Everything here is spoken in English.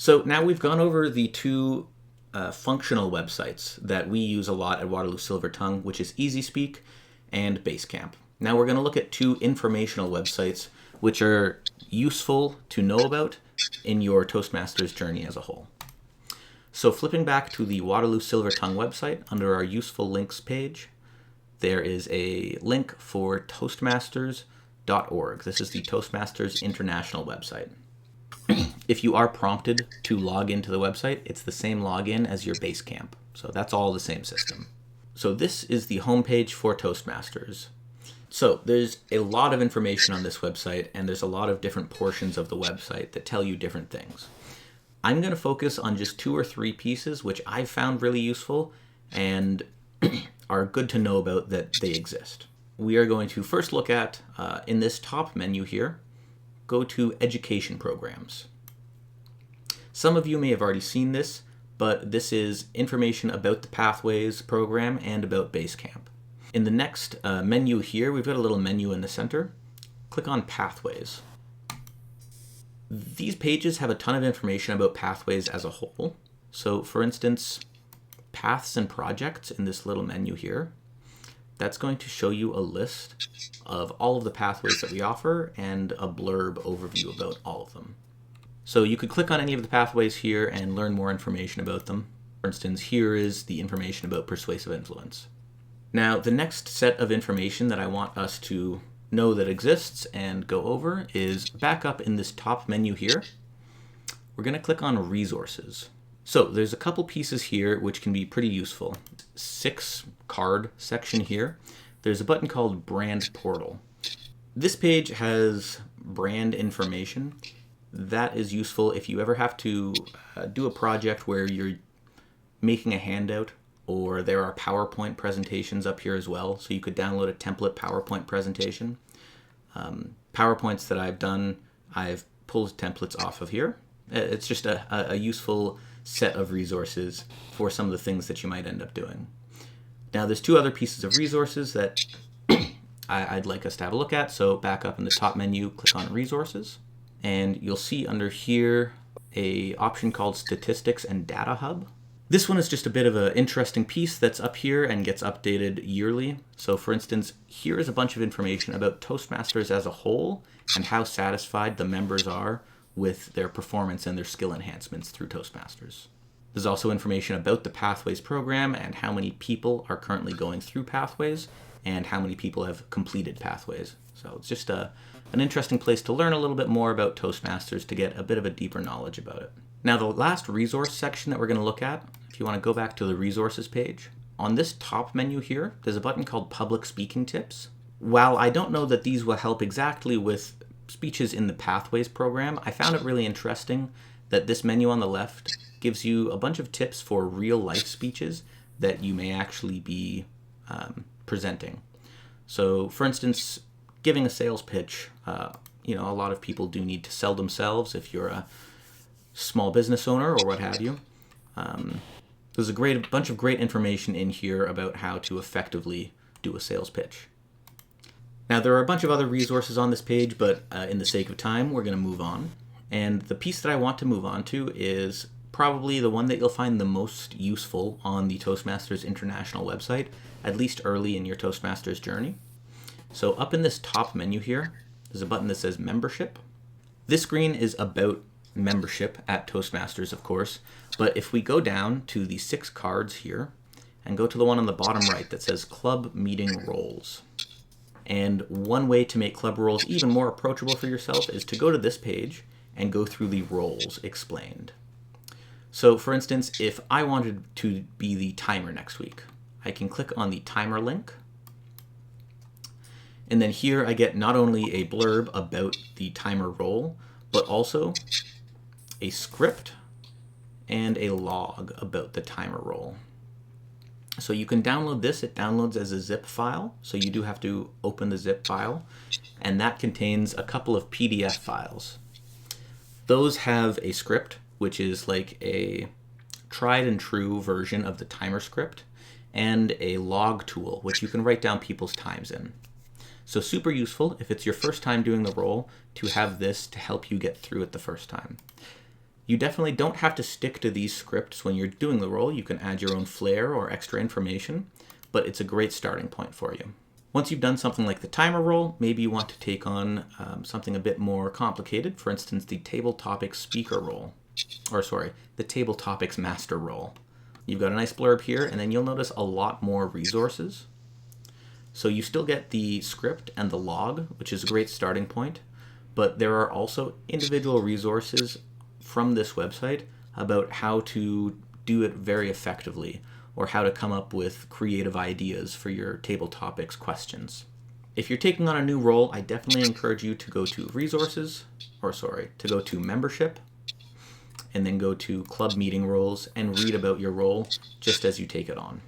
So now we've gone over the two functional websites that we use a lot at Waterloo Silver Tongue, which is EasySpeak and Basecamp. Now we're going to look at two informational websites which are useful to know about in your Toastmasters journey as a whole. So flipping back to the Waterloo Silver Tongue website, under our useful links page, there is a link for Toastmasters.org. This is the Toastmasters International website. If you are prompted to log into the website, it's the same login as your Basecamp. So that's all the same system. So this is the homepage for Toastmasters. So there's a lot of information on this website, and there's a lot of different portions of the website that tell you different things. I'm going to focus on just 2 or 3 pieces which I've found really useful and are good to know about that they exist. We are going to first look at, in this top menu here, go to Education Programs. Some of you may have already seen this, but this is information about the Pathways program and about Basecamp. In the next menu here, we've got a little menu in the center. Click on Pathways. These pages have a ton of information about Pathways as a whole. So for instance, Paths and Projects in this little menu here, that's going to show you a list of all of the pathways that we offer and a blurb overview about all of them. So you could click on any of the pathways here and learn more information about them. For instance, here is the information about persuasive influence. Now, the next set of information that I want us to know that exists and go over is back up in this top menu here. We're going to click on Resources. So there's a couple pieces here which can be pretty useful. 6 card section here. There's a button called Brand Portal. This page has brand information. That is useful if you ever have to do a project where you're making a handout, or there are PowerPoint presentations up here as well. So you could download a template PowerPoint presentation. PowerPoints that I've done, I've pulled templates off of here. It's just a useful set of resources for some of the things that you might end up doing. Now there's 2 other pieces of resources that I'd like us to have a look at. So back up in the top menu, click on Resources, and you'll see under here a option called Statistics and Data Hub. This one is just a bit of an interesting piece that's up here and gets updated yearly. So for instance, here is a bunch of information about Toastmasters as a whole and how satisfied the members are with their performance and their skill enhancements through Toastmasters. There's also information about the Pathways program and how many people are currently going through Pathways and how many people have completed Pathways. So it's just an interesting place to learn a little bit more about Toastmasters to get a bit of a deeper knowledge about it. Now the last resource section that we're going to look at, if you want to go back to the resources page, on this top menu here, there's a button called Public Speaking Tips. While I don't know that these will help exactly with speeches in the Pathways program, I found it really interesting that this menu on the left gives you a bunch of tips for real life speeches that you may actually be presenting. So for instance, giving a sales pitch, a lot of people do need to sell themselves if you're a small business owner or what have you. There's a bunch of great information in here about how to effectively do a sales pitch. Now there are a bunch of other resources on this page, but in the sake of time, we're going to move on. And the piece that I want to move on to is probably the one that you'll find the most useful on the Toastmasters International website, at least early in your Toastmasters journey. So up in this top menu here, there's a button that says Membership. This screen is about membership at Toastmasters, of course, but if we go down to the 6 cards here and go to the one on the bottom right that says Club Meeting Roles. And one way to make club roles even more approachable for yourself is to go to this page and go through the roles explained. So for instance, if I wanted to be the timer next week, I can click on the timer link. And then here I get not only a blurb about the timer role, but also a script and a log about the timer role. So you can download this. It downloads as a zip file, so you do have to open the zip file, and that contains a couple of PDF files. Those have a script, which is like a tried and true version of the timer script, and a log tool, which you can write down people's times in. So super useful if it's your first time doing the role to have this to help you get through it the first time. You definitely don't have to stick to these scripts when you're doing the role. You can add your own flair or extra information, but it's a great starting point for you. Once you've done something like the timer role, maybe you want to take on something a bit more complicated. For instance, the table topics speaker role, the table topics master role. You've got a nice blurb here, and then you'll notice a lot more resources. So you still get the script and the log, which is a great starting point, but there are also individual resources from this website about how to do it very effectively, or how to come up with creative ideas for your table topics questions. If you're taking on a new role, I definitely encourage you to go to to go to membership, and then go to club meeting roles and read about your role just as you take it on.